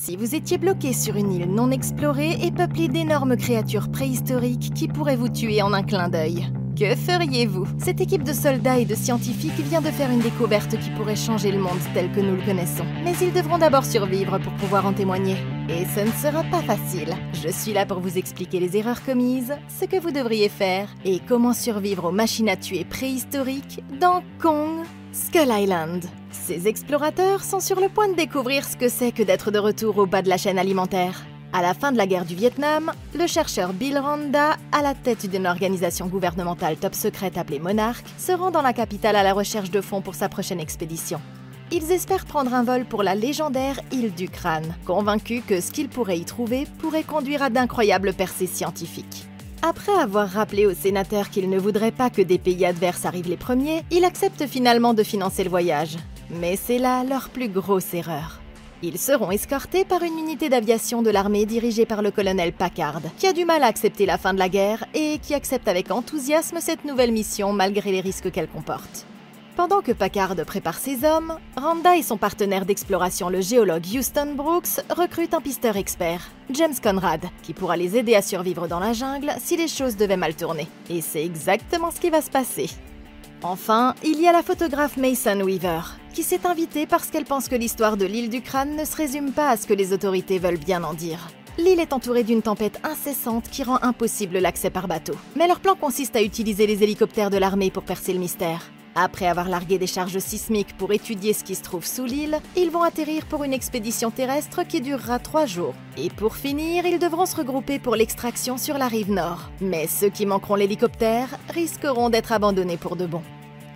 Si vous étiez bloqué sur une île non explorée et peuplée d'énormes créatures préhistoriques qui pourraient vous tuer en un clin d'œil, que feriez-vous? Cette équipe de soldats et de scientifiques vient de faire une découverte qui pourrait changer le monde tel que nous le connaissons. Mais ils devront d'abord survivre pour pouvoir en témoigner. Et ce ne sera pas facile. Je suis là pour vous expliquer les erreurs commises, ce que vous devriez faire, et comment survivre aux machines à tuer préhistoriques dans Kong Skull Island. Ces explorateurs sont sur le point de découvrir ce que c'est que d'être de retour au bas de la chaîne alimentaire. À la fin de la guerre du Vietnam, le chercheur Bill Randa, à la tête d'une organisation gouvernementale top secrète appelée Monarch, se rend dans la capitale à la recherche de fonds pour sa prochaine expédition. Ils espèrent prendre un vol pour la légendaire île du Crâne, convaincus que ce qu'ils pourraient y trouver pourrait conduire à d'incroyables percées scientifiques. Après avoir rappelé aux sénateurs qu'ils ne voudraient pas que des pays adverses arrivent les premiers, ils acceptent finalement de financer le voyage. Mais c'est là leur plus grosse erreur. Ils seront escortés par une unité d'aviation de l'armée dirigée par le colonel Packard, qui a du mal à accepter la fin de la guerre et qui accepte avec enthousiasme cette nouvelle mission malgré les risques qu'elle comporte. Pendant que Packard prépare ses hommes, Randa et son partenaire d'exploration, le géologue Houston Brooks, recrutent un pisteur expert, James Conrad, qui pourra les aider à survivre dans la jungle si les choses devaient mal tourner. Et c'est exactement ce qui va se passer. Enfin, il y a la photographe Mason Weaver, qui s'est invitée parce qu'elle pense que l'histoire de l'île du Crâne ne se résume pas à ce que les autorités veulent bien en dire. L'île est entourée d'une tempête incessante qui rend impossible l'accès par bateau. Mais leur plan consiste à utiliser les hélicoptères de l'armée pour percer le mystère. Après avoir largué des charges sismiques pour étudier ce qui se trouve sous l'île, ils vont atterrir pour une expédition terrestre qui durera 3 jours. Et pour finir, ils devront se regrouper pour l'extraction sur la rive nord. Mais ceux qui manqueront l'hélicoptère risqueront d'être abandonnés pour de bon.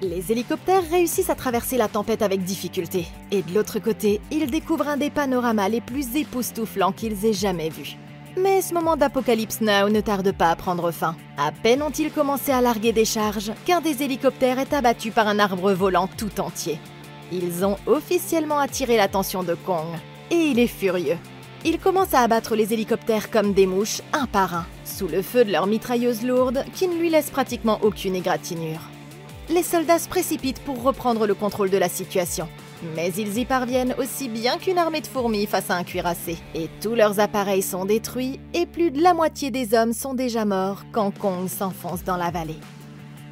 Les hélicoptères réussissent à traverser la tempête avec difficulté. Et de l'autre côté, ils découvrent un des panoramas les plus époustouflants qu'ils aient jamais vus. Mais ce moment d'Apocalypse Now ne tarde pas à prendre fin. À peine ont-ils commencé à larguer des charges qu'un des hélicoptères est abattu par un arbre volant tout entier. Ils ont officiellement attiré l'attention de Kong, et il est furieux. Il commence à abattre les hélicoptères comme des mouches, un par un, sous le feu de leurs mitrailleuses lourdes qui ne lui laissent pratiquement aucune égratignure. Les soldats se précipitent pour reprendre le contrôle de la situation. Mais ils y parviennent aussi bien qu'une armée de fourmis face à un cuirassé. Et tous leurs appareils sont détruits et plus de la moitié des hommes sont déjà morts quand Kong s'enfonce dans la vallée.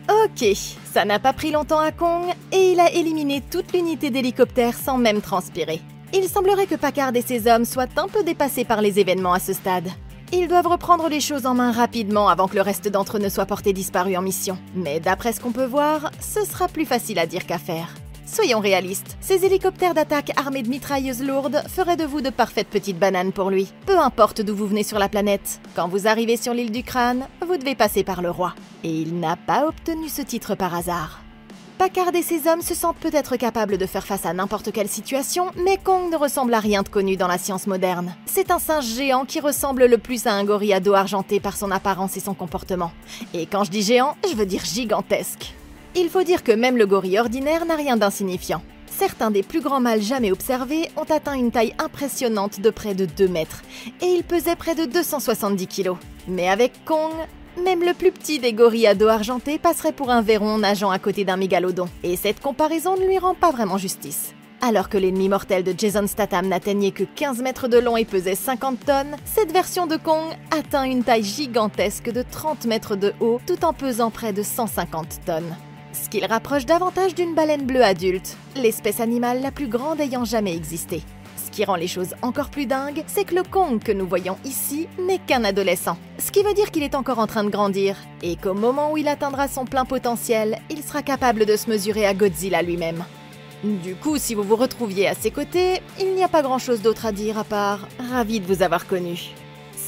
Ok, ça n'a pas pris longtemps à Kong et il a éliminé toute l'unité d'hélicoptères sans même transpirer. Il semblerait que Packard et ses hommes soient un peu dépassés par les événements à ce stade. Ils doivent reprendre les choses en main rapidement avant que le reste d'entre eux ne soit porté disparu en mission. Mais d'après ce qu'on peut voir, ce sera plus facile à dire qu'à faire. Soyons réalistes, ces hélicoptères d'attaque armés de mitrailleuses lourdes feraient de vous de parfaites petites bananes pour lui. Peu importe d'où vous venez sur la planète, quand vous arrivez sur l'île du Crâne, vous devez passer par le roi. Et il n'a pas obtenu ce titre par hasard. Packard et ses hommes se sentent peut-être capables de faire face à n'importe quelle situation, mais Kong ne ressemble à rien de connu dans la science moderne. C'est un singe géant qui ressemble le plus à un gorille à dos argenté par son apparence et son comportement. Et quand je dis géant, je veux dire gigantesque. Il faut dire que même le gorille ordinaire n'a rien d'insignifiant. Certains des plus grands mâles jamais observés ont atteint une taille impressionnante de près de 2 mètres, et ils pesaient près de 270 kilos. Mais avec Kong, même le plus petit des gorilles à dos argenté passerait pour un véron nageant à côté d'un mégalodon. Et cette comparaison ne lui rend pas vraiment justice. Alors que l'ennemi mortel de Jason Statham n'atteignait que 15 mètres de long et pesait 50 tonnes, cette version de Kong atteint une taille gigantesque de 30 mètres de haut tout en pesant près de 150 tonnes. Ce qui le rapproche davantage d'une baleine bleue adulte, l'espèce animale la plus grande ayant jamais existé. Ce qui rend les choses encore plus dingues, c'est que le Kong que nous voyons ici n'est qu'un adolescent. Ce qui veut dire qu'il est encore en train de grandir, et qu'au moment où il atteindra son plein potentiel, il sera capable de se mesurer à Godzilla lui-même. Du coup, si vous vous retrouviez à ses côtés, il n'y a pas grand-chose d'autre à dire à part « ravi de vous avoir connu ».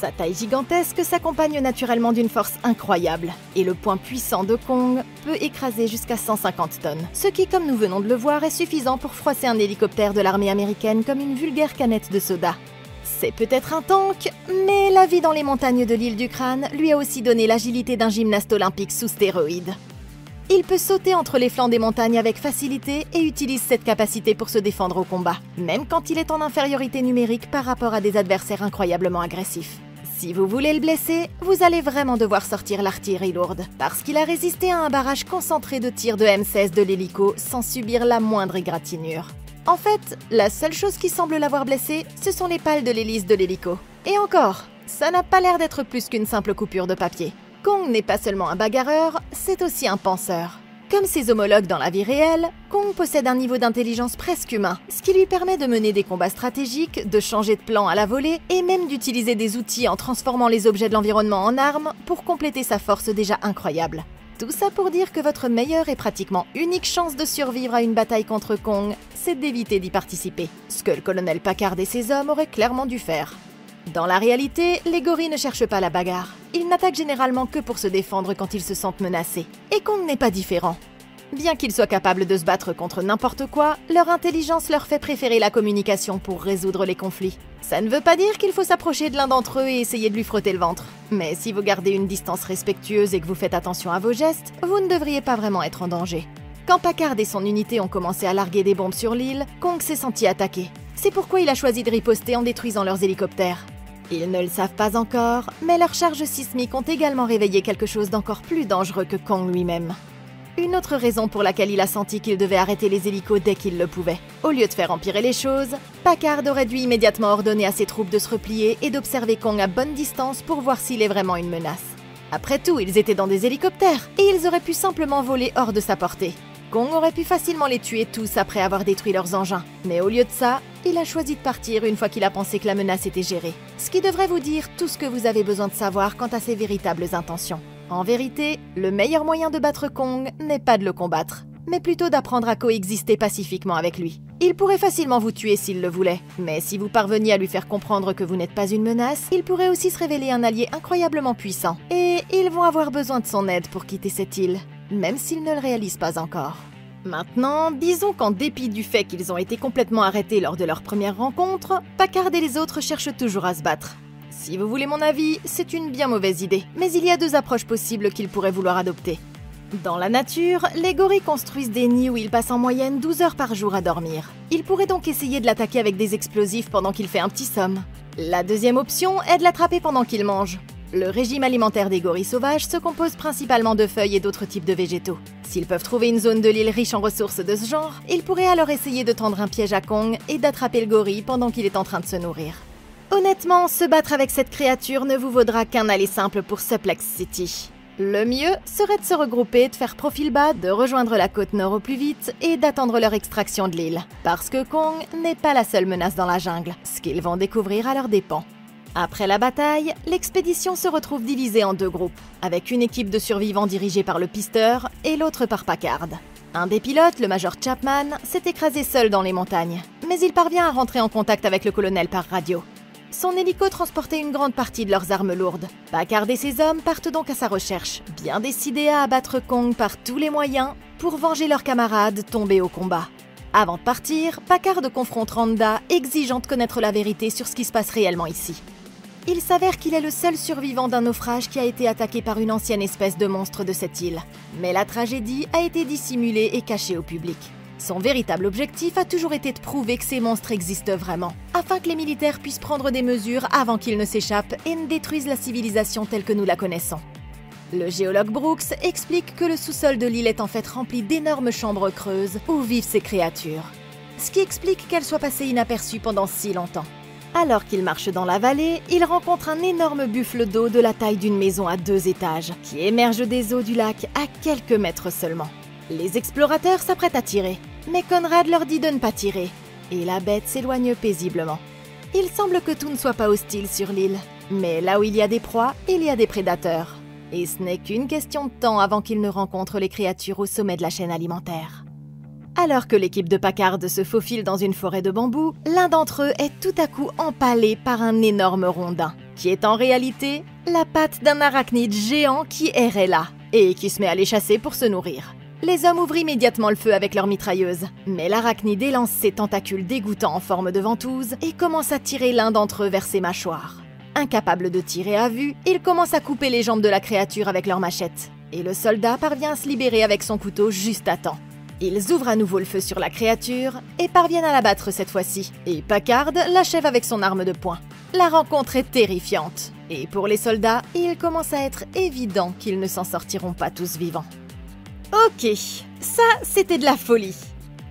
Sa taille gigantesque s'accompagne naturellement d'une force incroyable, et le poing puissant de Kong peut écraser jusqu'à 150 tonnes, ce qui, comme nous venons de le voir, est suffisant pour froisser un hélicoptère de l'armée américaine comme une vulgaire canette de soda. C'est peut-être un tank, mais la vie dans les montagnes de l'île du Crâne lui a aussi donné l'agilité d'un gymnaste olympique sous stéroïdes. Il peut sauter entre les flancs des montagnes avec facilité et utilise cette capacité pour se défendre au combat, même quand il est en infériorité numérique par rapport à des adversaires incroyablement agressifs. Si vous voulez le blesser, vous allez vraiment devoir sortir l'artillerie lourde, parce qu'il a résisté à un barrage concentré de tirs de M16 de l'hélico sans subir la moindre égratignure. En fait, la seule chose qui semble l'avoir blessé, ce sont les pales de l'hélice de l'hélico. Et encore, ça n'a pas l'air d'être plus qu'une simple coupure de papier. Kong n'est pas seulement un bagarreur, c'est aussi un penseur. Comme ses homologues dans la vie réelle, Kong possède un niveau d'intelligence presque humain, ce qui lui permet de mener des combats stratégiques, de changer de plan à la volée et même d'utiliser des outils en transformant les objets de l'environnement en armes pour compléter sa force déjà incroyable. Tout ça pour dire que votre meilleure et pratiquement unique chance de survivre à une bataille contre Kong, c'est d'éviter d'y participer, ce que le colonel Packard et ses hommes auraient clairement dû faire. Dans la réalité, les gorilles ne cherchent pas la bagarre. Ils n'attaquent généralement que pour se défendre quand ils se sentent menacés. Et Kong n'est pas différent. Bien qu'ils soient capables de se battre contre n'importe quoi, leur intelligence leur fait préférer la communication pour résoudre les conflits. Ça ne veut pas dire qu'il faut s'approcher de l'un d'entre eux et essayer de lui frotter le ventre. Mais si vous gardez une distance respectueuse et que vous faites attention à vos gestes, vous ne devriez pas vraiment être en danger. Quand Packard et son unité ont commencé à larguer des bombes sur l'île, Kong s'est senti attaqué. C'est pourquoi il a choisi de riposter en détruisant leurs hélicoptères. Ils ne le savent pas encore, mais leurs charges sismiques ont également réveillé quelque chose d'encore plus dangereux que Kong lui-même. Une autre raison pour laquelle il a senti qu'il devait arrêter les hélicos dès qu'il le pouvait. Au lieu de faire empirer les choses, Packard aurait dû immédiatement ordonner à ses troupes de se replier et d'observer Kong à bonne distance pour voir s'il est vraiment une menace. Après tout, ils étaient dans des hélicoptères, et ils auraient pu simplement voler hors de sa portée. Kong aurait pu facilement les tuer tous après avoir détruit leurs engins. Mais au lieu de ça, il a choisi de partir une fois qu'il a pensé que la menace était gérée. Ce qui devrait vous dire tout ce que vous avez besoin de savoir quant à ses véritables intentions. En vérité, le meilleur moyen de battre Kong n'est pas de le combattre, mais plutôt d'apprendre à coexister pacifiquement avec lui. Il pourrait facilement vous tuer s'il le voulait, mais si vous parveniez à lui faire comprendre que vous n'êtes pas une menace, il pourrait aussi se révéler un allié incroyablement puissant. Et ils vont avoir besoin de son aide pour quitter cette île, même s'ils ne le réalisent pas encore. Maintenant, disons qu'en dépit du fait qu'ils ont été complètement arrêtés lors de leur première rencontre, Packard et les autres cherchent toujours à se battre. Si vous voulez mon avis, c'est une bien mauvaise idée, mais il y a deux approches possibles qu'ils pourraient vouloir adopter. Dans la nature, les gorilles construisent des nids où ils passent en moyenne 12 heures par jour à dormir. Ils pourraient donc essayer de l'attaquer avec des explosifs pendant qu'il fait un petit somme. La deuxième option est de l'attraper pendant qu'il mange. Le régime alimentaire des gorilles sauvages se compose principalement de feuilles et d'autres types de végétaux. S'ils peuvent trouver une zone de l'île riche en ressources de ce genre, ils pourraient alors essayer de tendre un piège à Kong et d'attraper le gorille pendant qu'il est en train de se nourrir. Honnêtement, se battre avec cette créature ne vous vaudra qu'un aller simple pour Suplex City. Le mieux serait de se regrouper, de faire profil bas, de rejoindre la côte nord au plus vite et d'attendre leur extraction de l'île. Parce que Kong n'est pas la seule menace dans la jungle, ce qu'ils vont découvrir à leurs dépens. Après la bataille, l'expédition se retrouve divisée en deux groupes, avec une équipe de survivants dirigée par le pisteur et l'autre par Packard. Un des pilotes, le major Chapman, s'est écrasé seul dans les montagnes, mais il parvient à rentrer en contact avec le colonel par radio. Son hélico transportait une grande partie de leurs armes lourdes. Packard et ses hommes partent donc à sa recherche, bien décidés à abattre Kong par tous les moyens pour venger leurs camarades tombés au combat. Avant de partir, Packard confronte Randa, exigeant de connaître la vérité sur ce qui se passe réellement ici. Il s'avère qu'il est le seul survivant d'un naufrage qui a été attaqué par une ancienne espèce de monstre de cette île. Mais la tragédie a été dissimulée et cachée au public. Son véritable objectif a toujours été de prouver que ces monstres existent vraiment, afin que les militaires puissent prendre des mesures avant qu'ils ne s'échappent et ne détruisent la civilisation telle que nous la connaissons. Le géologue Brooks explique que le sous-sol de l'île est en fait rempli d'énormes chambres creuses où vivent ces créatures, ce qui explique qu'elles soient passées inaperçues pendant si longtemps. Alors qu'il marche dans la vallée, il rencontre un énorme buffle d'eau de la taille d'une maison à 2 étages, qui émerge des eaux du lac à quelques mètres seulement. Les explorateurs s'apprêtent à tirer, mais Conrad leur dit de ne pas tirer, et la bête s'éloigne paisiblement. Il semble que tout ne soit pas hostile sur l'île, mais là où il y a des proies, il y a des prédateurs. Et ce n'est qu'une question de temps avant qu'ils ne rencontrent les créatures au sommet de la chaîne alimentaire. Alors que l'équipe de Packard se faufile dans une forêt de bambous, l'un d'entre eux est tout à coup empalé par un énorme rondin, qui est en réalité la patte d'un arachnide géant qui errait là, et qui se met à les chasser pour se nourrir. Les hommes ouvrent immédiatement le feu avec leurs mitrailleuses, mais l'arachnide élance ses tentacules dégoûtants en forme de ventouse et commence à tirer l'un d'entre eux vers ses mâchoires. Incapable de tirer à vue, ils commencent à couper les jambes de la créature avec leurs machettes, et le soldat parvient à se libérer avec son couteau juste à temps. Ils ouvrent à nouveau le feu sur la créature et parviennent à l'abattre cette fois-ci, et Packard l'achève avec son arme de poing. La rencontre est terrifiante, et pour les soldats, il commence à être évident qu'ils ne s'en sortiront pas tous vivants. Ok, ça c'était de la folie.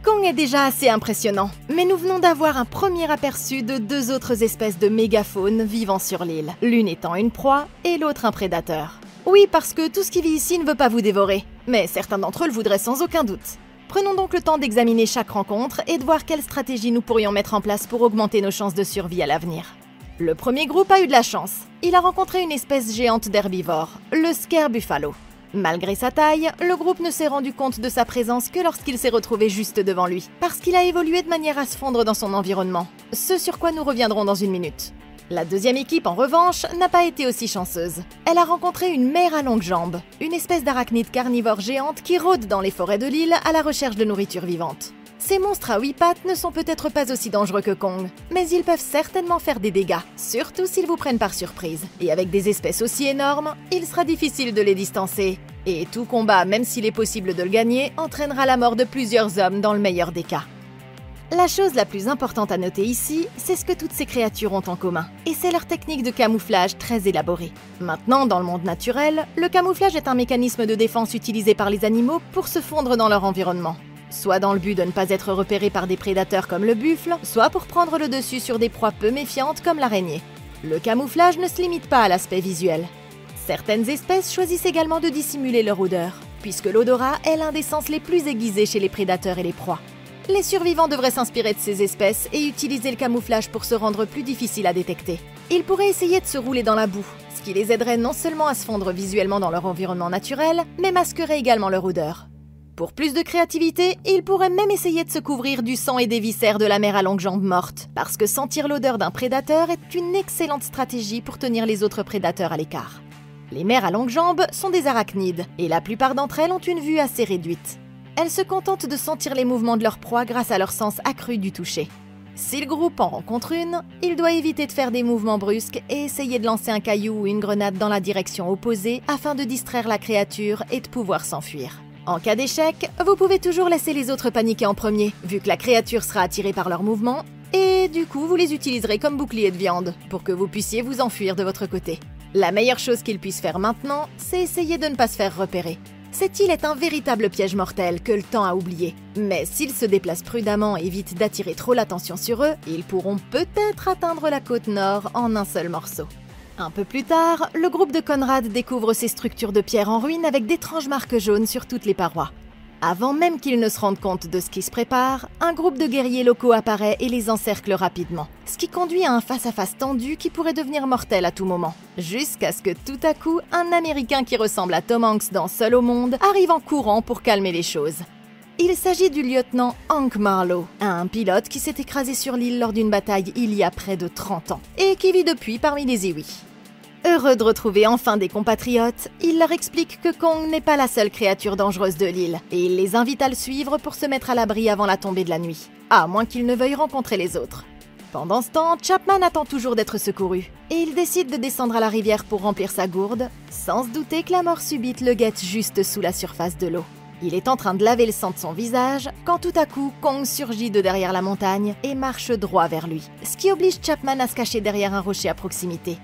Kong est déjà assez impressionnant, mais nous venons d'avoir un premier aperçu de deux autres espèces de mégafaunes vivant sur l'île, l'une étant une proie et l'autre un prédateur. Oui, parce que tout ce qui vit ici ne veut pas vous dévorer, mais certains d'entre eux le voudraient sans aucun doute. Prenons donc le temps d'examiner chaque rencontre et de voir quelle stratégie nous pourrions mettre en place pour augmenter nos chances de survie à l'avenir. Le premier groupe a eu de la chance. Il a rencontré une espèce géante d'herbivore, le Scare Buffalo. Malgré sa taille, le groupe ne s'est rendu compte de sa présence que lorsqu'il s'est retrouvé juste devant lui, parce qu'il a évolué de manière à se fondre dans son environnement, ce sur quoi nous reviendrons dans une minute. La deuxième équipe, en revanche, n'a pas été aussi chanceuse. Elle a rencontré une mère à longues jambes, une espèce d'arachnide carnivore géante qui rôde dans les forêts de l'île à la recherche de nourriture vivante. Ces monstres à 8 pattes ne sont peut-être pas aussi dangereux que Kong, mais ils peuvent certainement faire des dégâts, surtout s'ils vous prennent par surprise. Et avec des espèces aussi énormes, il sera difficile de les distancer. Et tout combat, même s'il est possible de le gagner, entraînera la mort de plusieurs hommes dans le meilleur des cas. La chose la plus importante à noter ici, c'est ce que toutes ces créatures ont en commun, et c'est leur technique de camouflage très élaborée. Maintenant, dans le monde naturel, le camouflage est un mécanisme de défense utilisé par les animaux pour se fondre dans leur environnement. Soit dans le but de ne pas être repérés par des prédateurs comme le buffle, soit pour prendre le dessus sur des proies peu méfiantes comme l'araignée. Le camouflage ne se limite pas à l'aspect visuel. Certaines espèces choisissent également de dissimuler leur odeur, puisque l'odorat est l'un des sens les plus aiguisés chez les prédateurs et les proies. Les survivants devraient s'inspirer de ces espèces et utiliser le camouflage pour se rendre plus difficile à détecter. Ils pourraient essayer de se rouler dans la boue, ce qui les aiderait non seulement à se fondre visuellement dans leur environnement naturel, mais masquerait également leur odeur. Pour plus de créativité, ils pourraient même essayer de se couvrir du sang et des viscères de la mère à longues jambes morte, parce que sentir l'odeur d'un prédateur est une excellente stratégie pour tenir les autres prédateurs à l'écart. Les mères à longues jambes sont des arachnides, et la plupart d'entre elles ont une vue assez réduite. Elles se contentent de sentir les mouvements de leur proie grâce à leur sens accru du toucher. Si le groupe en rencontre une, il doit éviter de faire des mouvements brusques et essayer de lancer un caillou ou une grenade dans la direction opposée afin de distraire la créature et de pouvoir s'enfuir. En cas d'échec, vous pouvez toujours laisser les autres paniquer en premier, vu que la créature sera attirée par leurs mouvements, et du coup vous les utiliserez comme bouclier de viande, pour que vous puissiez vous enfuir de votre côté. La meilleure chose qu'ils puissent faire maintenant, c'est essayer de ne pas se faire repérer. Cette île est un véritable piège mortel que le temps a oublié. Mais s'ils se déplacent prudemment et évitent d'attirer trop l'attention sur eux, ils pourront peut-être atteindre la côte nord en un seul morceau. Un peu plus tard, le groupe de Conrad découvre ces structures de pierre en ruine avec d'étranges marques jaunes sur toutes les parois. Avant même qu'ils ne se rendent compte de ce qui se prépare, un groupe de guerriers locaux apparaît et les encercle rapidement, ce qui conduit à un face-à-face tendu qui pourrait devenir mortel à tout moment. Jusqu'à ce que tout à coup, un Américain qui ressemble à Tom Hanks dans Seul au monde arrive en courant pour calmer les choses. Il s'agit du lieutenant Hank Marlowe, un pilote qui s'est écrasé sur l'île lors d'une bataille il y a près de 30 ans, et qui vit depuis parmi les Iwis. Heureux de retrouver enfin des compatriotes, il leur explique que Kong n'est pas la seule créature dangereuse de l'île, et il les invite à le suivre pour se mettre à l'abri avant la tombée de la nuit, à moins qu'ils ne veuillent rencontrer les autres. Pendant ce temps, Chapman attend toujours d'être secouru, et il décide de descendre à la rivière pour remplir sa gourde, sans se douter que la mort subite le guette juste sous la surface de l'eau. Il est en train de laver le sang de son visage, quand tout à coup, Kong surgit de derrière la montagne et marche droit vers lui, ce qui oblige Chapman à se cacher derrière un rocher à proximité.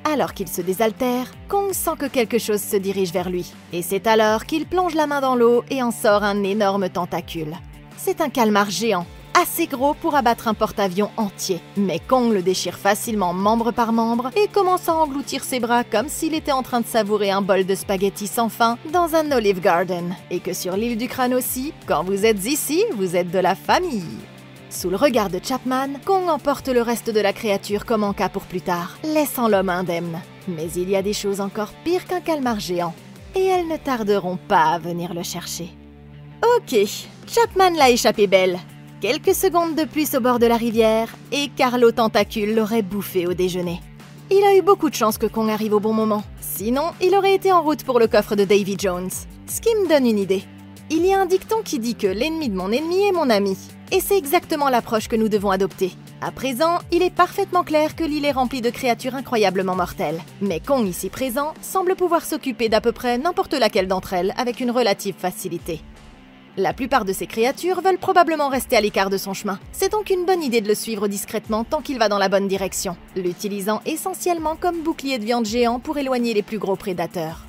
Alors qu'il se désaltère, Kong sent que quelque chose se dirige vers lui, et c'est alors qu'il plonge la main dans l'eau et en sort un énorme tentacule. C'est un calmar géant, assez gros pour abattre un porte-avions entier, mais Kong le déchire facilement membre par membre et commence à engloutir ses bras comme s'il était en train de savourer un bol de spaghettis sans fin dans un Olive Garden, et que sur l'île du Crâne aussi, quand vous êtes ici, vous êtes de la famille. Sous le regard de Chapman, Kong emporte le reste de la créature comme en cas pour plus tard, laissant l'homme indemne. Mais il y a des choses encore pires qu'un calmar géant, et elles ne tarderont pas à venir le chercher. Ok, Chapman l'a échappé belle. Quelques secondes de plus au bord de la rivière, et Carlo Tentacule l'aurait bouffé au déjeuner. Il a eu beaucoup de chance que Kong arrive au bon moment, sinon il aurait été en route pour le coffre de Davy Jones. Ce qui me donne une idée. Il y a un dicton qui dit que l'ennemi de mon ennemi est mon ami. Et c'est exactement l'approche que nous devons adopter. À présent, il est parfaitement clair que l'île est remplie de créatures incroyablement mortelles. Mais Kong, ici présent, semble pouvoir s'occuper d'à peu près n'importe laquelle d'entre elles avec une relative facilité. La plupart de ces créatures veulent probablement rester à l'écart de son chemin. C'est donc une bonne idée de le suivre discrètement tant qu'il va dans la bonne direction, l'utilisant essentiellement comme bouclier de viande géant pour éloigner les plus gros prédateurs.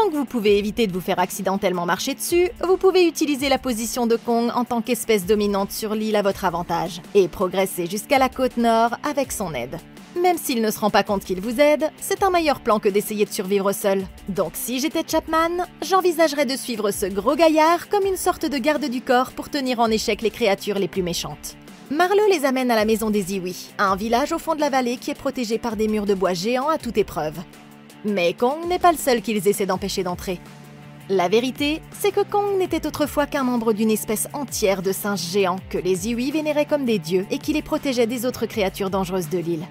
Tant que vous pouvez éviter de vous faire accidentellement marcher dessus, vous pouvez utiliser la position de Kong en tant qu'espèce dominante sur l'île à votre avantage, et progresser jusqu'à la côte nord avec son aide. Même s'il ne se rend pas compte qu'il vous aide, c'est un meilleur plan que d'essayer de survivre seul. Donc si j'étais Chapman, j'envisagerais de suivre ce gros gaillard comme une sorte de garde du corps pour tenir en échec les créatures les plus méchantes. Marlowe les amène à la maison des Iwi, un village au fond de la vallée qui est protégé par des murs de bois géants à toute épreuve. Mais Kong n'est pas le seul qu'ils essaient d'empêcher d'entrer. La vérité, c'est que Kong n'était autrefois qu'un membre d'une espèce entière de singes géants que les Iwi vénéraient comme des dieux et qui les protégeaient des autres créatures dangereuses de l'île.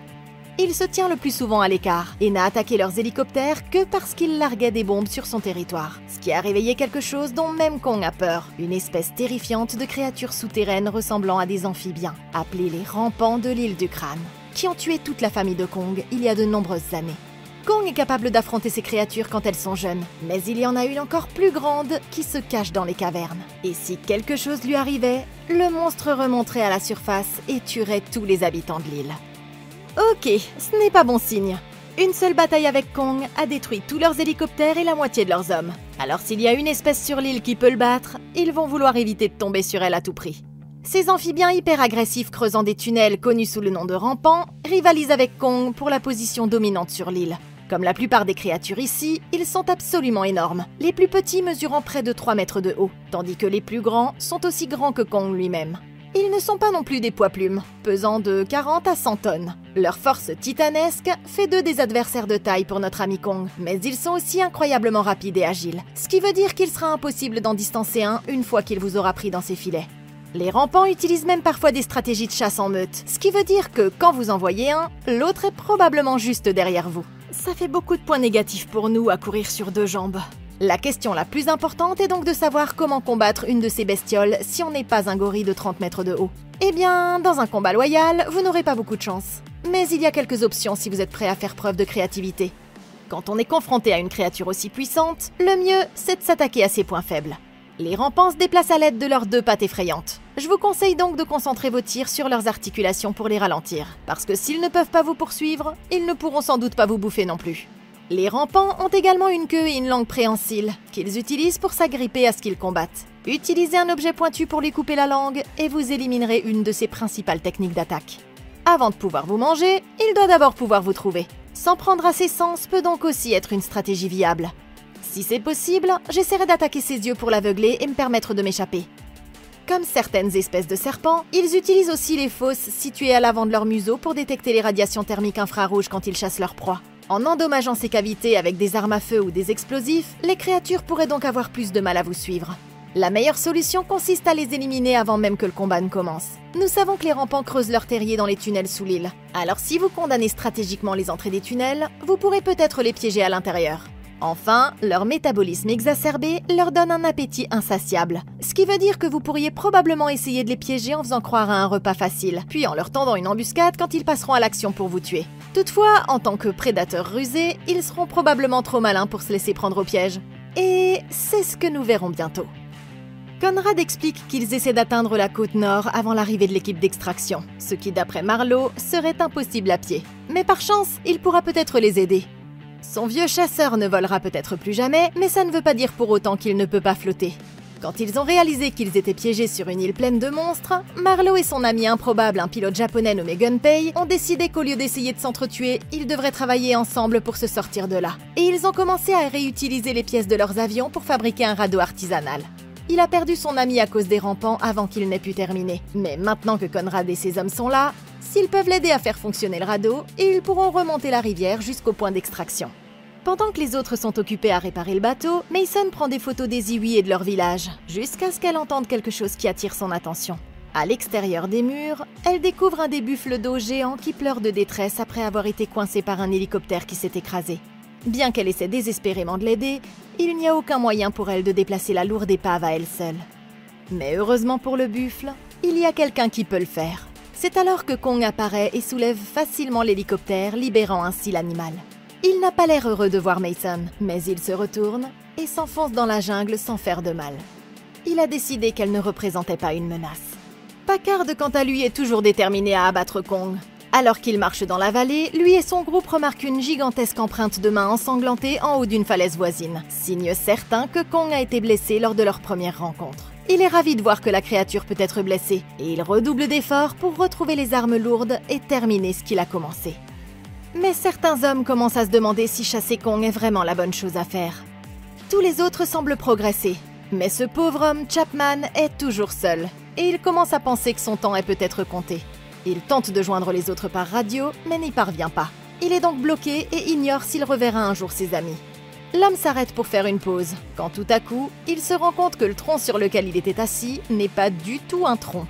Il se tient le plus souvent à l'écart et n'a attaqué leurs hélicoptères que parce qu'ils larguaient des bombes sur son territoire. Ce qui a réveillé quelque chose dont même Kong a peur, une espèce terrifiante de créatures souterraines ressemblant à des amphibiens, appelés les rampants de l'île du crâne, qui ont tué toute la famille de Kong il y a de nombreuses années. Kong est capable d'affronter ces créatures quand elles sont jeunes, mais il y en a une encore plus grande qui se cache dans les cavernes. Et si quelque chose lui arrivait, le monstre remonterait à la surface et tuerait tous les habitants de l'île. Ok, ce n'est pas bon signe. Une seule bataille avec Kong a détruit tous leurs hélicoptères et la moitié de leurs hommes. Alors s'il y a une espèce sur l'île qui peut le battre, ils vont vouloir éviter de tomber sur elle à tout prix. Ces amphibiens hyper agressifs creusant des tunnels connus sous le nom de rampants rivalisent avec Kong pour la position dominante sur l'île. Comme la plupart des créatures ici, ils sont absolument énormes, les plus petits mesurant près de 3 mètres de haut, tandis que les plus grands sont aussi grands que Kong lui-même. Ils ne sont pas non plus des poids-plumes, pesant de 40 à 100 tonnes. Leur force titanesque fait d'eux des adversaires de taille pour notre ami Kong, mais ils sont aussi incroyablement rapides et agiles, ce qui veut dire qu'il sera impossible d'en distancer un une fois qu'il vous aura pris dans ses filets. Les rampants utilisent même parfois des stratégies de chasse en meute, ce qui veut dire que quand vous en voyez un, l'autre est probablement juste derrière vous. Ça fait beaucoup de points négatifs pour nous à courir sur 2 jambes. La question la plus importante est donc de savoir comment combattre une de ces bestioles si on n'est pas un gorille de 30 mètres de haut. Eh bien, dans un combat loyal, vous n'aurez pas beaucoup de chance. Mais il y a quelques options si vous êtes prêt à faire preuve de créativité. Quand on est confronté à une créature aussi puissante, le mieux, c'est de s'attaquer à ses points faibles. Les rampants se déplacent à l'aide de leurs 2 pattes effrayantes. Je vous conseille donc de concentrer vos tirs sur leurs articulations pour les ralentir, parce que s'ils ne peuvent pas vous poursuivre, ils ne pourront sans doute pas vous bouffer non plus. Les rampants ont également une queue et une langue préhensile, qu'ils utilisent pour s'agripper à ce qu'ils combattent. Utilisez un objet pointu pour lui couper la langue, et vous éliminerez une de ses principales techniques d'attaque. Avant de pouvoir vous manger, il doit d'abord pouvoir vous trouver. S'en prendre à ses sens peut donc aussi être une stratégie viable. Si c'est possible, j'essaierai d'attaquer ses yeux pour l'aveugler et me permettre de m'échapper. Comme certaines espèces de serpents, ils utilisent aussi les fosses situées à l'avant de leur museau pour détecter les radiations thermiques infrarouges quand ils chassent leur proie. En endommageant ces cavités avec des armes à feu ou des explosifs, les créatures pourraient donc avoir plus de mal à vous suivre. La meilleure solution consiste à les éliminer avant même que le combat ne commence. Nous savons que les rampants creusent leur terrier dans les tunnels sous l'île. Alors si vous condamnez stratégiquement les entrées des tunnels, vous pourrez peut-être les piéger à l'intérieur. Enfin, leur métabolisme exacerbé leur donne un appétit insatiable. Ce qui veut dire que vous pourriez probablement essayer de les piéger en faisant croire à un repas facile, puis en leur tendant une embuscade quand ils passeront à l'action pour vous tuer. Toutefois, en tant que prédateurs rusés, ils seront probablement trop malins pour se laisser prendre au piège. Et c'est ce que nous verrons bientôt. Conrad explique qu'ils essaient d'atteindre la côte nord avant l'arrivée de l'équipe d'extraction, ce qui d'après Marlowe serait impossible à pied. Mais par chance, il pourra peut-être les aider. Son vieux chasseur ne volera peut-être plus jamais, mais ça ne veut pas dire pour autant qu'il ne peut pas flotter. Quand ils ont réalisé qu'ils étaient piégés sur une île pleine de monstres, Marlowe et son ami improbable, un pilote japonais nommé Gunpei, ont décidé qu'au lieu d'essayer de s'entretuer, ils devraient travailler ensemble pour se sortir de là. Et ils ont commencé à réutiliser les pièces de leurs avions pour fabriquer un radeau artisanal. Il a perdu son ami à cause des rampants avant qu'il n'ait pu terminer. Mais maintenant que Conrad et ses hommes sont là, s'ils peuvent l'aider à faire fonctionner le radeau, ils pourront remonter la rivière jusqu'au point d'extraction. Pendant que les autres sont occupés à réparer le bateau, Mason prend des photos des Iwi et de leur village, jusqu'à ce qu'elle entende quelque chose qui attire son attention. À l'extérieur des murs, elle découvre un des buffles d'eau géants qui pleure de détresse après avoir été coincé par un hélicoptère qui s'est écrasé. Bien qu'elle essaie désespérément de l'aider, il n'y a aucun moyen pour elle de déplacer la lourde épave à elle seule. Mais heureusement pour le buffle, il y a quelqu'un qui peut le faire. C'est alors que Kong apparaît et soulève facilement l'hélicoptère, libérant ainsi l'animal. Il n'a pas l'air heureux de voir Mason, mais il se retourne et s'enfonce dans la jungle sans faire de mal. Il a décidé qu'elle ne représentait pas une menace. Packard, quant à lui, est toujours déterminé à abattre Kong. Alors qu'il marche dans la vallée, lui et son groupe remarquent une gigantesque empreinte de main ensanglantée en haut d'une falaise voisine, signe certain que Kong a été blessé lors de leur première rencontre. Il est ravi de voir que la créature peut être blessée, et il redouble d'efforts pour retrouver les armes lourdes et terminer ce qu'il a commencé. Mais certains hommes commencent à se demander si chasser Kong est vraiment la bonne chose à faire. Tous les autres semblent progresser, mais ce pauvre homme, Chapman, est toujours seul, et il commence à penser que son temps est peut-être compté. Il tente de joindre les autres par radio, mais n'y parvient pas. Il est donc bloqué et ignore s'il reverra un jour ses amis. L'homme s'arrête pour faire une pause, quand tout à coup, il se rend compte que le tronc sur lequel il était assis n'est pas du tout un tronc.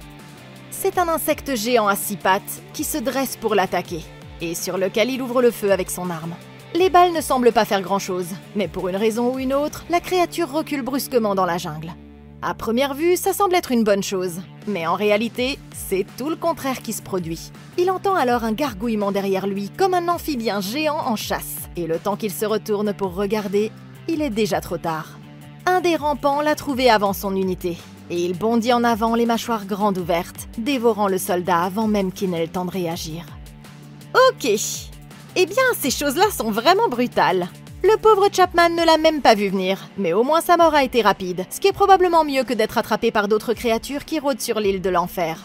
C'est un insecte géant à 6 pattes qui se dresse pour l'attaquer, et sur lequel il ouvre le feu avec son arme. Les balles ne semblent pas faire grand-chose, mais pour une raison ou une autre, la créature recule brusquement dans la jungle. À première vue, ça semble être une bonne chose, mais en réalité, c'est tout le contraire qui se produit. Il entend alors un gargouillement derrière lui, comme un amphibien géant en chasse, et le temps qu'il se retourne pour regarder, il est déjà trop tard. Un des rampants l'a trouvé avant son unité, et il bondit en avant les mâchoires grandes ouvertes, dévorant le soldat avant même qu'il n'ait le temps de réagir. Ok. Eh bien, ces choses-là sont vraiment brutales. Le pauvre Chapman ne l'a même pas vu venir, mais au moins sa mort a été rapide, ce qui est probablement mieux que d'être attrapé par d'autres créatures qui rôdent sur l'île de l'enfer.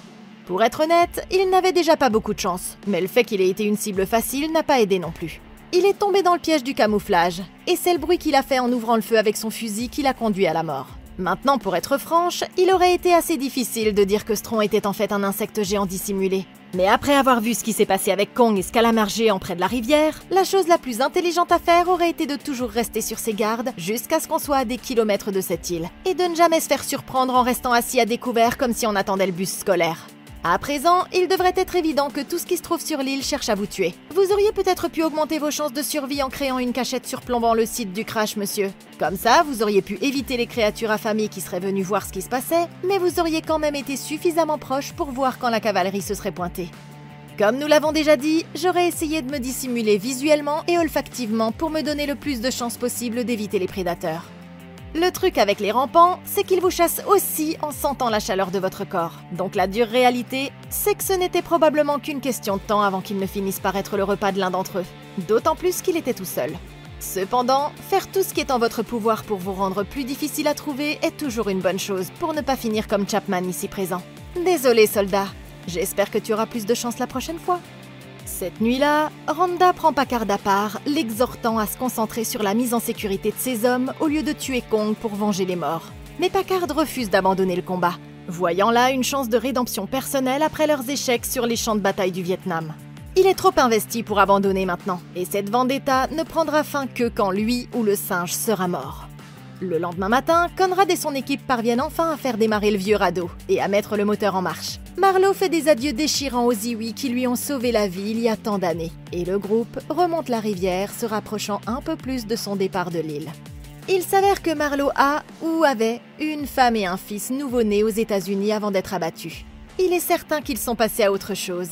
Pour être honnête, il n'avait déjà pas beaucoup de chance, mais le fait qu'il ait été une cible facile n'a pas aidé non plus. Il est tombé dans le piège du camouflage, et c'est le bruit qu'il a fait en ouvrant le feu avec son fusil qui l'a conduit à la mort. Maintenant, pour être franche, il aurait été assez difficile de dire que ce tronc était en fait un insecte géant dissimulé. Mais après avoir vu ce qui s'est passé avec Kong et ce calamar géant près de la rivière, la chose la plus intelligente à faire aurait été de toujours rester sur ses gardes jusqu'à ce qu'on soit à des kilomètres de cette île, et de ne jamais se faire surprendre en restant assis à découvert comme si on attendait le bus scolaire. À présent, il devrait être évident que tout ce qui se trouve sur l'île cherche à vous tuer. Vous auriez peut-être pu augmenter vos chances de survie en créant une cachette surplombant le site du crash, monsieur. Comme ça, vous auriez pu éviter les créatures affamées qui seraient venues voir ce qui se passait, mais vous auriez quand même été suffisamment proche pour voir quand la cavalerie se serait pointée. Comme nous l'avons déjà dit, j'aurais essayé de me dissimuler visuellement et olfactivement pour me donner le plus de chances possible d'éviter les prédateurs. Le truc avec les rampants, c'est qu'ils vous chassent aussi en sentant la chaleur de votre corps. Donc la dure réalité, c'est que ce n'était probablement qu'une question de temps avant qu'ils ne finissent par être le repas de l'un d'entre eux. D'autant plus qu'il était tout seul. Cependant, faire tout ce qui est en votre pouvoir pour vous rendre plus difficile à trouver est toujours une bonne chose pour ne pas finir comme Chapman ici présent. Désolé soldat, j'espère que tu auras plus de chance la prochaine fois. Cette nuit-là, Randa prend Packard à part, l'exhortant à se concentrer sur la mise en sécurité de ses hommes au lieu de tuer Kong pour venger les morts. Mais Packard refuse d'abandonner le combat, voyant là une chance de rédemption personnelle après leurs échecs sur les champs de bataille du Vietnam. Il est trop investi pour abandonner maintenant, et cette vendetta ne prendra fin que quand lui ou le singe sera mort. Le lendemain matin, Conrad et son équipe parviennent enfin à faire démarrer le vieux radeau et à mettre le moteur en marche. Marlowe fait des adieux déchirants aux Iwi qui lui ont sauvé la vie il y a tant d'années, et le groupe remonte la rivière, se rapprochant un peu plus de son départ de l'île. Il s'avère que Marlowe a, ou avait, une femme et un fils nouveau-nés aux États-Unis avant d'être abattus. Il est certain qu'ils sont passés à autre chose,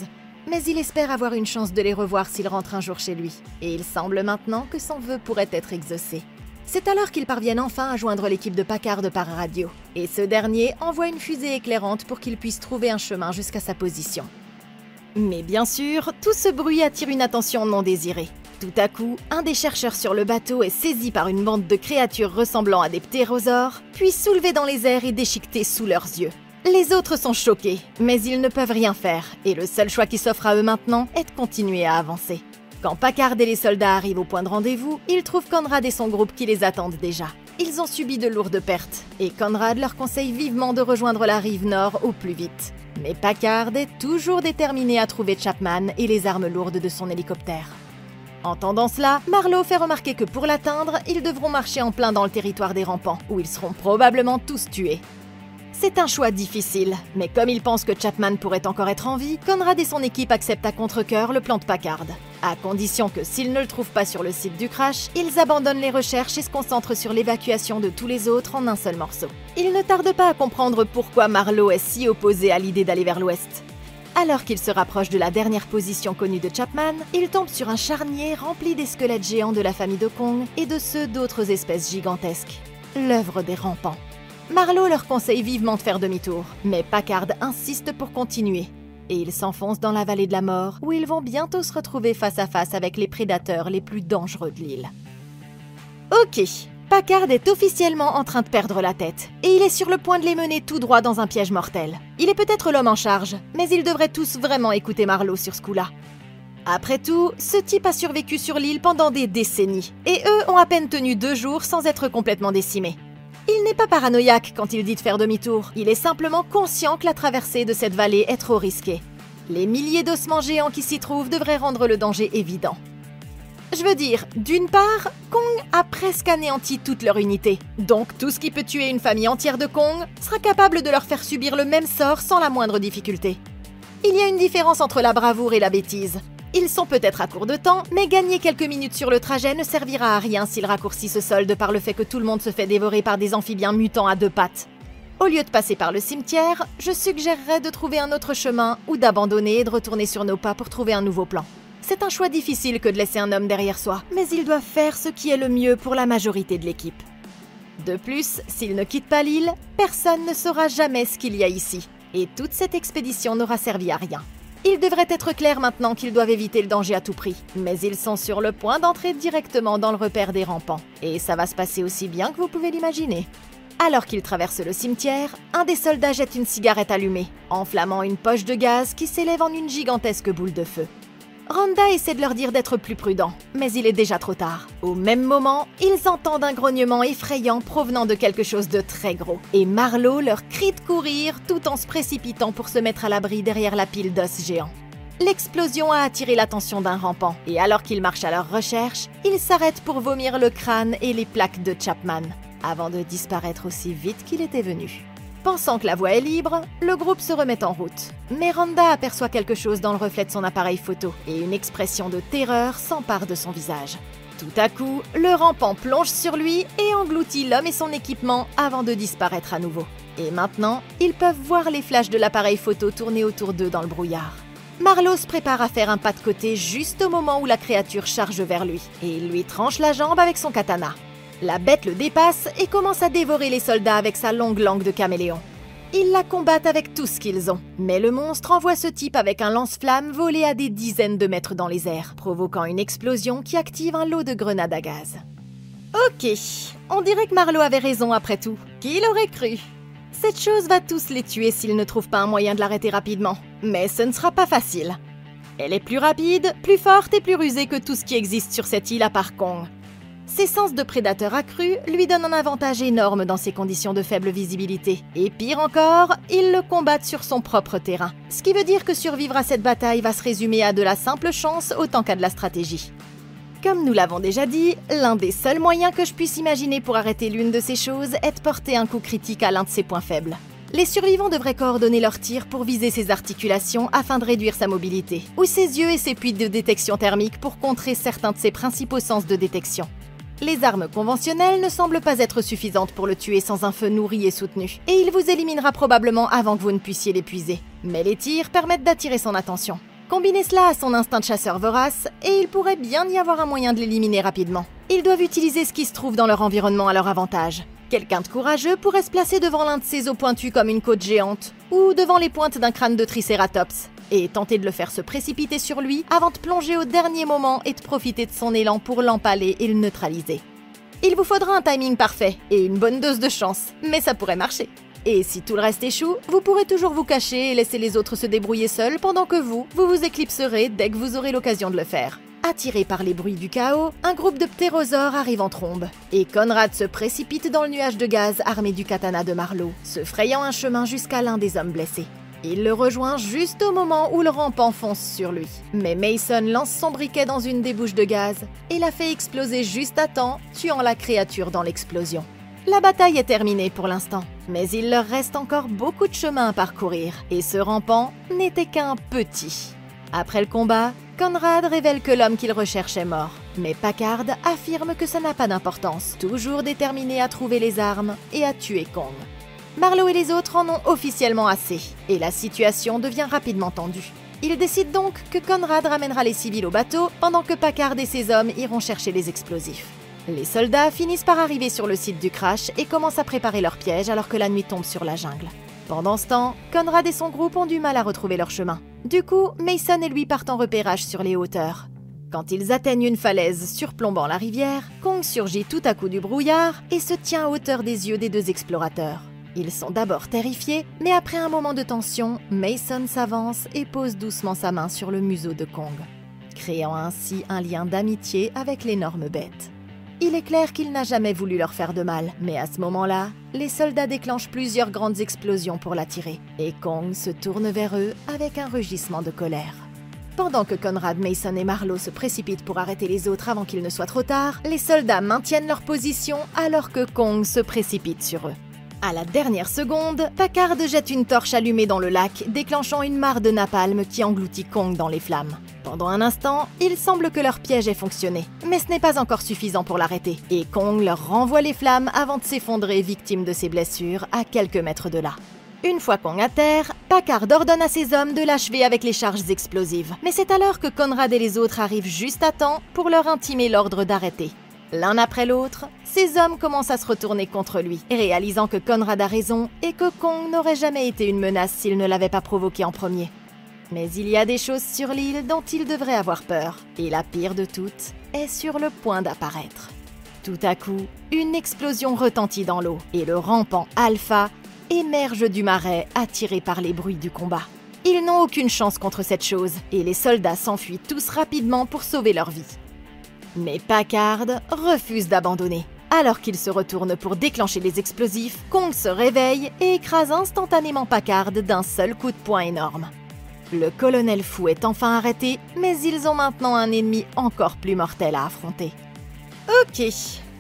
mais il espère avoir une chance de les revoir s'il rentre un jour chez lui, et il semble maintenant que son vœu pourrait être exaucé. C'est alors qu'ils parviennent enfin à joindre l'équipe de Packard par radio, et ce dernier envoie une fusée éclairante pour qu'il puisse trouver un chemin jusqu'à sa position. Mais bien sûr, tout ce bruit attire une attention non désirée. Tout à coup, un des chercheurs sur le bateau est saisi par une bande de créatures ressemblant à des ptérosaures, puis soulevé dans les airs et déchiqueté sous leurs yeux. Les autres sont choqués, mais ils ne peuvent rien faire, et le seul choix qui s'offre à eux maintenant est de continuer à avancer. Quand Packard et les soldats arrivent au point de rendez-vous, ils trouvent Conrad et son groupe qui les attendent déjà. Ils ont subi de lourdes pertes, et Conrad leur conseille vivement de rejoindre la rive nord au plus vite. Mais Packard est toujours déterminé à trouver Chapman et les armes lourdes de son hélicoptère. Entendant cela, Marlowe fait remarquer que pour l'atteindre, ils devront marcher en plein dans le territoire des rampants, où ils seront probablement tous tués. C'est un choix difficile, mais comme ils pensent que Chapman pourrait encore être en vie, Conrad et son équipe acceptent à contre-cœur le plan de Packard, à condition que s'ils ne le trouvent pas sur le site du crash, ils abandonnent les recherches et se concentrent sur l'évacuation de tous les autres en un seul morceau. Ils ne tardent pas à comprendre pourquoi Marlowe est si opposé à l'idée d'aller vers l'ouest. Alors qu'il se rapproche de la dernière position connue de Chapman, il tombe sur un charnier rempli des squelettes géants de la famille de Kong et de ceux d'autres espèces gigantesques. L'œuvre des rampants. Marlowe leur conseille vivement de faire demi-tour, mais Packard insiste pour continuer. et ils s'enfoncent dans la vallée de la mort, où ils vont bientôt se retrouver face à face avec les prédateurs les plus dangereux de l'île. Ok, Packard est officiellement en train de perdre la tête, et il est sur le point de les mener tout droit dans un piège mortel. Il est peut-être l'homme en charge, mais ils devraient tous vraiment écouter Marlowe sur ce coup-là. Après tout, ce type a survécu sur l'île pendant des décennies, et eux ont à peine tenu 2 jours sans être complètement décimés. Il n'est pas paranoïaque quand il dit de faire demi-tour, il est simplement conscient que la traversée de cette vallée est trop risquée. Les milliers d'ossements géants qui s'y trouvent devraient rendre le danger évident. Je veux dire, d'une part, Kong a presque anéanti toute leur unité, donc tout ce qui peut tuer une famille entière de Kong sera capable de leur faire subir le même sort sans la moindre difficulté. Il y a une différence entre la bravoure et la bêtise. Ils sont peut-être à court de temps, mais gagner quelques minutes sur le trajet ne servira à rien si le raccourci se solde par le fait que tout le monde se fait dévorer par des amphibiens mutants à 2 pattes. Au lieu de passer par le cimetière, je suggérerais de trouver un autre chemin ou d'abandonner et de retourner sur nos pas pour trouver un nouveau plan. C'est un choix difficile que de laisser un homme derrière soi, mais ils doivent faire ce qui est le mieux pour la majorité de l'équipe. De plus, s'ils ne quittent pas l'île, personne ne saura jamais ce qu'il y a ici, et toute cette expédition n'aura servi à rien. Il devrait être clair maintenant qu'ils doivent éviter le danger à tout prix, mais ils sont sur le point d'entrer directement dans le repère des rampants, et ça va se passer aussi bien que vous pouvez l'imaginer. Alors qu'ils traversent le cimetière, un des soldats jette une cigarette allumée, enflammant une poche de gaz qui s'élève en une gigantesque boule de feu. Randa essaie de leur dire d'être plus prudents, mais il est déjà trop tard. Au même moment, ils entendent un grognement effrayant provenant de quelque chose de très gros, et Marlowe leur crie de courir tout en se précipitant pour se mettre à l'abri derrière la pile d'os géants. L'explosion a attiré l'attention d'un rampant, et alors qu'ils marchent à leur recherche, ils s'arrêtent pour vomir le crâne et les plaques de Chapman, avant de disparaître aussi vite qu'il était venu. Pensant que la voie est libre, le groupe se remet en route. Mais Randa aperçoit quelque chose dans le reflet de son appareil photo, et une expression de terreur s'empare de son visage. Tout à coup, le rampant plonge sur lui et engloutit l'homme et son équipement avant de disparaître à nouveau. Et maintenant, ils peuvent voir les flashs de l'appareil photo tourner autour d'eux dans le brouillard. Marlowe se prépare à faire un pas de côté juste au moment où la créature charge vers lui, et il lui tranche la jambe avec son katana. La bête le dépasse et commence à dévorer les soldats avec sa longue langue de caméléon. Ils la combattent avec tout ce qu'ils ont, mais le monstre envoie ce type avec un lance-flamme volé à des dizaines de mètres dans les airs, provoquant une explosion qui active un lot de grenades à gaz. Ok, on dirait que Marlowe avait raison après tout. Qui l'aurait cru? Cette chose va tous les tuer s'ils ne trouvent pas un moyen de l'arrêter rapidement, mais ce ne sera pas facile. Elle est plus rapide, plus forte et plus rusée que tout ce qui existe sur cette île à part Kong. Ses sens de prédateur accrus lui donnent un avantage énorme dans ses conditions de faible visibilité. Et pire encore, ils le combattent sur son propre terrain. Ce qui veut dire que survivre à cette bataille va se résumer à de la simple chance autant qu'à de la stratégie. Comme nous l'avons déjà dit, l'un des seuls moyens que je puisse imaginer pour arrêter l'une de ces choses est de porter un coup critique à l'un de ses points faibles. Les survivants devraient coordonner leurs tirs pour viser ses articulations afin de réduire sa mobilité, ou ses yeux et ses puits de détection thermique pour contrer certains de ses principaux sens de détection. Les armes conventionnelles ne semblent pas être suffisantes pour le tuer sans un feu nourri et soutenu, et il vous éliminera probablement avant que vous ne puissiez l'épuiser. Mais les tirs permettent d'attirer son attention. Combinez cela à son instinct de chasseur vorace, et il pourrait bien y avoir un moyen de l'éliminer rapidement. Ils doivent utiliser ce qui se trouve dans leur environnement à leur avantage. Quelqu'un de courageux pourrait se placer devant l'un de ces os pointus comme une côte géante, ou devant les pointes d'un crâne de tricératops, et tenter de le faire se précipiter sur lui avant de plonger au dernier moment et de profiter de son élan pour l'empaler et le neutraliser. Il vous faudra un timing parfait et une bonne dose de chance, mais ça pourrait marcher. Et si tout le reste échoue, vous pourrez toujours vous cacher et laisser les autres se débrouiller seuls pendant que vous vous éclipserez dès que vous aurez l'occasion de le faire. Attiré par les bruits du chaos, un groupe de ptérosaures arrive en trombe, et Conrad se précipite dans le nuage de gaz armé du katana de Marlowe, se frayant un chemin jusqu'à l'un des hommes blessés. Il le rejoint juste au moment où le rampant fonce sur lui. Mais Mason lance son briquet dans une des bouches de gaz et la fait exploser juste à temps, tuant la créature dans l'explosion. La bataille est terminée pour l'instant, mais il leur reste encore beaucoup de chemin à parcourir, et ce rampant n'était qu'un petit. Après le combat, Conrad révèle que l'homme qu'il recherche est mort, mais Packard affirme que ça n'a pas d'importance, toujours déterminé à trouver les armes et à tuer Kong. Marlowe et les autres en ont officiellement assez, et la situation devient rapidement tendue. Ils décident donc que Conrad ramènera les civils au bateau, pendant que Packard et ses hommes iront chercher les explosifs. Les soldats finissent par arriver sur le site du crash et commencent à préparer leur piège alors que la nuit tombe sur la jungle. Pendant ce temps, Conrad et son groupe ont du mal à retrouver leur chemin. Du coup, Mason et lui partent en repérage sur les hauteurs. Quand ils atteignent une falaise surplombant la rivière, Kong surgit tout à coup du brouillard et se tient à hauteur des yeux des deux explorateurs. Ils sont d'abord terrifiés, mais après un moment de tension, Mason s'avance et pose doucement sa main sur le museau de Kong, créant ainsi un lien d'amitié avec l'énorme bête. Il est clair qu'il n'a jamais voulu leur faire de mal, mais à ce moment-là, les soldats déclenchent plusieurs grandes explosions pour l'attirer, et Kong se tourne vers eux avec un rugissement de colère. Pendant que Conrad, Mason et Marlowe se précipitent pour arrêter les autres avant qu'il ne soit trop tard, les soldats maintiennent leur position alors que Kong se précipite sur eux. À la dernière seconde, Packard jette une torche allumée dans le lac, déclenchant une mare de napalm qui engloutit Kong dans les flammes. Pendant un instant, il semble que leur piège ait fonctionné, mais ce n'est pas encore suffisant pour l'arrêter, et Kong leur renvoie les flammes avant de s'effondrer victime de ses blessures à quelques mètres de là. Une fois Kong à terre, Packard ordonne à ses hommes de l'achever avec les charges explosives. Mais c'est alors que Conrad et les autres arrivent juste à temps pour leur intimer l'ordre d'arrêter. L'un après l'autre, ses hommes commencent à se retourner contre lui, réalisant que Conrad a raison et que Kong n'aurait jamais été une menace s'il ne l'avait pas provoqué en premier. Mais il y a des choses sur l'île dont il devrait avoir peur, et la pire de toutes est sur le point d'apparaître. Tout à coup, une explosion retentit dans l'eau, et le rampant Alpha émerge du marais attiré par les bruits du combat. Ils n'ont aucune chance contre cette chose, et les soldats s'enfuient tous rapidement pour sauver leur vie. Mais Packard refuse d'abandonner. Alors qu'il se retourne pour déclencher les explosifs, Kong se réveille et écrase instantanément Packard d'un seul coup de poing énorme. Le colonel Fou est enfin arrêté, mais ils ont maintenant un ennemi encore plus mortel à affronter. Ok,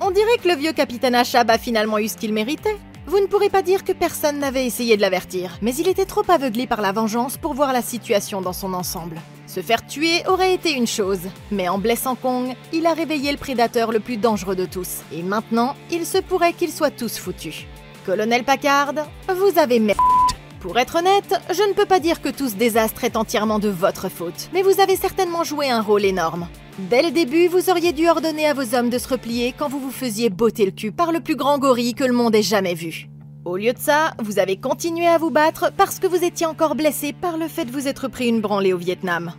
on dirait que le vieux capitaine Achab a finalement eu ce qu'il méritait. Vous ne pourrez pas dire que personne n'avait essayé de l'avertir, mais il était trop aveuglé par la vengeance pour voir la situation dans son ensemble. Se faire tuer aurait été une chose, mais en blessant Kong, il a réveillé le prédateur le plus dangereux de tous, et maintenant, il se pourrait qu'ils soient tous foutus. Colonel Packard, vous avez merdé. Pour être honnête, je ne peux pas dire que tout ce désastre est entièrement de votre faute, mais vous avez certainement joué un rôle énorme. Dès le début, vous auriez dû ordonner à vos hommes de se replier quand vous vous faisiez botter le cul par le plus grand gorille que le monde ait jamais vu. Au lieu de ça, vous avez continué à vous battre parce que vous étiez encore blessé par le fait de vous être pris une branlée au Vietnam.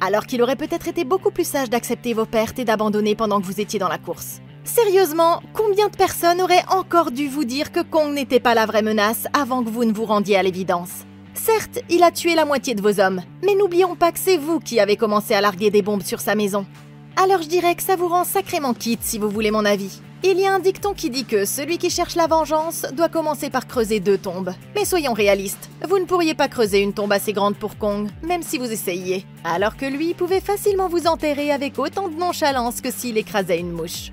Alors qu'il aurait peut-être été beaucoup plus sage d'accepter vos pertes et d'abandonner pendant que vous étiez dans la course. Sérieusement, combien de personnes auraient encore dû vous dire que Kong n'était pas la vraie menace avant que vous ne vous rendiez à l'évidence? Certes, il a tué la moitié de vos hommes, mais n'oublions pas que c'est vous qui avez commencé à larguer des bombes sur sa maison. Alors je dirais que ça vous rend sacrément quitte si vous voulez mon avis. Il y a un dicton qui dit que celui qui cherche la vengeance doit commencer par creuser 2 tombes. Mais soyons réalistes, vous ne pourriez pas creuser une tombe assez grande pour Kong, même si vous essayiez. Alors que lui pouvait facilement vous enterrer avec autant de nonchalance que s'il écrasait une mouche.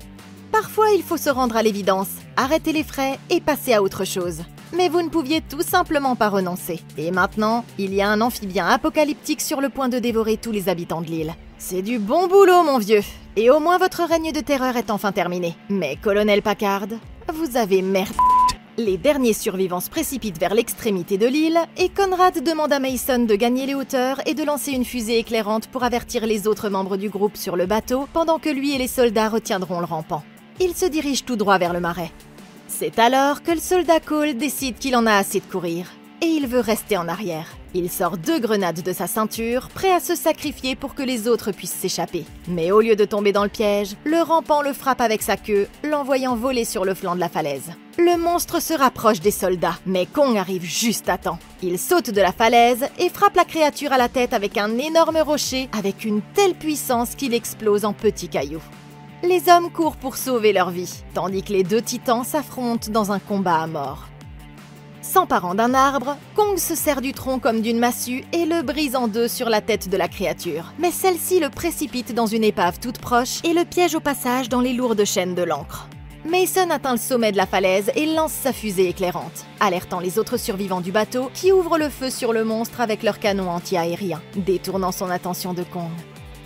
Parfois, il faut se rendre à l'évidence, arrêter les frais et passer à autre chose. Mais vous ne pouviez tout simplement pas renoncer. Et maintenant, il y a un amphibien apocalyptique sur le point de dévorer tous les habitants de l'île. C'est du bon boulot, mon vieux. Et au moins votre règne de terreur est enfin terminé. Mais, colonel Packard, vous avez merdé. Les derniers survivants se précipitent vers l'extrémité de l'île et Conrad demande à Mason de gagner les hauteurs et de lancer une fusée éclairante pour avertir les autres membres du groupe sur le bateau pendant que lui et les soldats retiendront le rampant. Il se dirige tout droit vers le marais. C'est alors que le soldat Cole décide qu'il en a assez de courir et il veut rester en arrière. Il sort 2 grenades de sa ceinture, prêt à se sacrifier pour que les autres puissent s'échapper. Mais au lieu de tomber dans le piège, le rampant le frappe avec sa queue, l'envoyant voler sur le flanc de la falaise. Le monstre se rapproche des soldats, mais Kong arrive juste à temps. Il saute de la falaise et frappe la créature à la tête avec un énorme rocher, avec une telle puissance qu'il explose en petits cailloux. Les hommes courent pour sauver leur vie, tandis que les 2 titans s'affrontent dans un combat à mort. S'emparant d'un arbre, Kong se sert du tronc comme d'une massue et le brise en 2 sur la tête de la créature. Mais celle-ci le précipite dans une épave toute proche et le piège au passage dans les lourdes chaînes de l'ancre. Mason atteint le sommet de la falaise et lance sa fusée éclairante, alertant les autres survivants du bateau qui ouvrent le feu sur le monstre avec leurs canons anti-aériens, détournant son attention de Kong.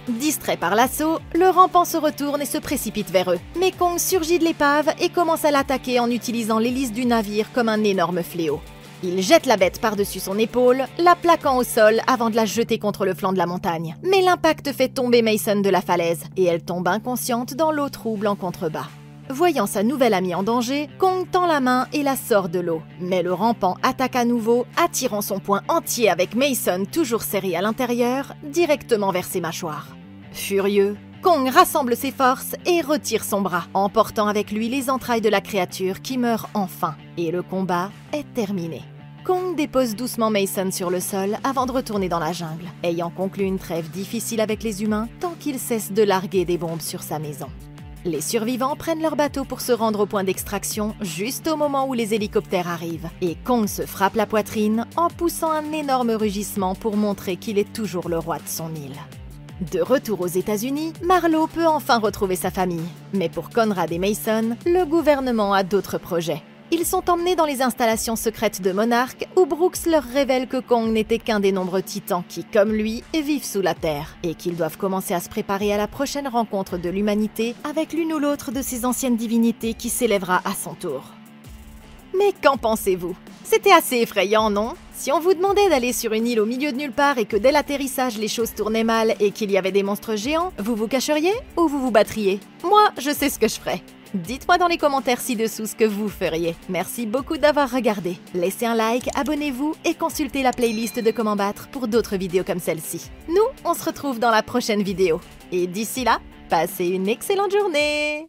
Distrait par l'assaut, le rampant se retourne et se précipite vers eux. Mais Kong surgit de l'épave et commence à l'attaquer en utilisant l'hélice du navire comme un énorme fléau. Il jette la bête par-dessus son épaule, la plaquant au sol avant de la jeter contre le flanc de la montagne. Mais l'impact fait tomber Mason de la falaise et elle tombe inconsciente dans l'eau trouble en contrebas. Voyant sa nouvelle amie en danger, Kong tend la main et la sort de l'eau. Mais le rampant attaque à nouveau, attirant son poing entier avec Mason toujours serré à l'intérieur, directement vers ses mâchoires. Furieux, Kong rassemble ses forces et retire son bras, emportant avec lui les entrailles de la créature qui meurt enfin. Et le combat est terminé. Kong dépose doucement Mason sur le sol avant de retourner dans la jungle, ayant conclu une trêve difficile avec les humains tant qu'ils cessent de larguer des bombes sur sa maison. Les survivants prennent leur bateau pour se rendre au point d'extraction juste au moment où les hélicoptères arrivent, et Kong se frappe la poitrine en poussant un énorme rugissement pour montrer qu'il est toujours le roi de son île. De retour aux États-Unis, Marlowe peut enfin retrouver sa famille. Mais pour Conrad et Mason, le gouvernement a d'autres projets. Ils sont emmenés dans les installations secrètes de Monarch, où Brooks leur révèle que Kong n'était qu'un des nombreux titans qui, comme lui, vivent sous la Terre, et qu'ils doivent commencer à se préparer à la prochaine rencontre de l'humanité avec l'une ou l'autre de ces anciennes divinités qui s'élèvera à son tour. Mais qu'en pensez-vous? C'était assez effrayant, non? Si on vous demandait d'aller sur une île au milieu de nulle part et que dès l'atterrissage les choses tournaient mal et qu'il y avait des monstres géants, vous vous cacheriez ou vous vous battriez? Moi, je sais ce que je ferais. Dites-moi dans les commentaires ci-dessous ce que vous feriez. Merci beaucoup d'avoir regardé. Laissez un like, abonnez-vous et consultez la playlist de Comment Battre pour d'autres vidéos comme celle-ci. Nous, on se retrouve dans la prochaine vidéo. Et d'ici là, passez une excellente journée!